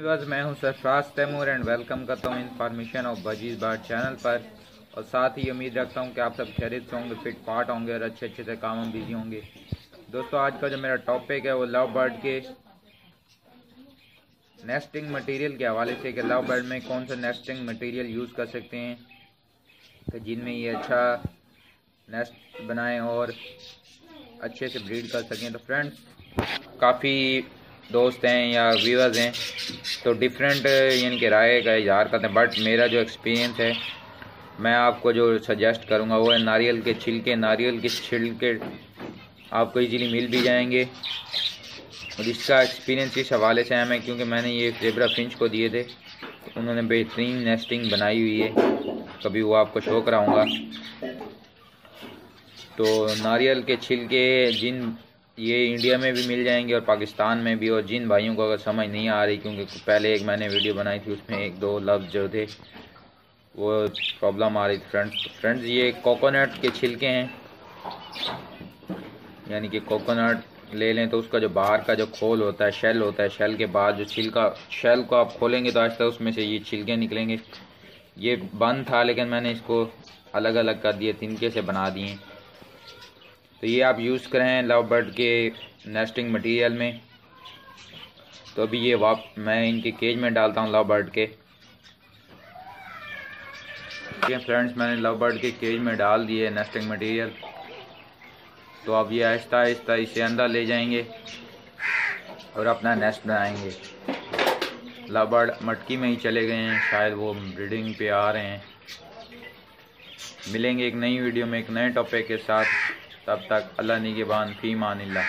Viewers, मैं हूं Sarfaraz Taimur and welcome करता हूं information of budgies bird channel पर। और साथ ही उम्मीद रखता हूं कि आप सब खैरियत से होंगे, फिट फाट होंगे और अच्छे से काम में बिजी होंगे। दोस्तों, आज का जो मेरा टॉपिक है वो लव बर्ड के नेस्टिंग मटेरियल के हवाले से कि लव बर्ड में कौन सा नेस्टिंग मटेरियल यूज़ कर सकते हैं कि जिनमें ये अच्छा नेस्ट बनाएं और अच्छे से ब्रीड कर सकें। तो फ्रेंड्स, काफ़ी दोस्त हैं या व्यूअर्स हैं तो डिफरेंट यानी कि राय का इजहार करते हैं, बट मेरा जो एक्सपीरियंस है मैं आपको जो सजेस्ट करूंगा वो है नारियल के छिलके। नारियल के छिलके आपको इजीली मिल भी जाएंगे और इसका एक्सपीरियंस इस हवाले से है मैं, क्योंकि मैंने ये ज़ेबरा फिंच को दिए थे तो उन्होंने बेहतरीन नेस्टिंग बनाई हुई है, कभी वो आपको शो कराऊँगा। तो नारियल के छिलके ये इंडिया में भी मिल जाएंगे और पाकिस्तान में भी। और जिन भाइयों को अगर समझ नहीं आ रही, क्योंकि पहले एक मैंने वीडियो बनाई थी उसमें एक दो लफ्ज़ जो थे वो प्रॉब्लम आ रही थी फ्रेंड्स, ये कोकोनट के छिलके हैं, यानी कि कोकोनट ले लें तो उसका जो बाहर का जो खोल होता है, शेल होता है, शेल के बाद जो छिलका, शेल को आप खोलेंगे तो आहिस्ता उसमें से ये छिलके निकलेंगे। ये बंद था लेकिन मैंने इसको अलग अलग कर दिए, तिनके से बना दिए। तो ये आप यूज़ करें लव बर्ड के नेस्टिंग मटेरियल में। तो अभी ये मैं इनके केज में डालता हूँ लव बर्ड के। फ्रेंड्स, मैंने लव बर्ड के केज में डाल दिए नेस्टिंग मटेरियल। तो अब ये आहिस्ता आहिस्ता इसे अंदर ले जाएंगे और अपना नेस्ट बनाएंगे। लव बर्ड मटकी में ही चले गए हैं, शायद वो ब्रीडिंग पे आ रहे हैं। मिलेंगे एक नई वीडियो में एक नए टॉपिक के साथ, तब तक अल्लाह निगहबान, फी मानिल्लाह।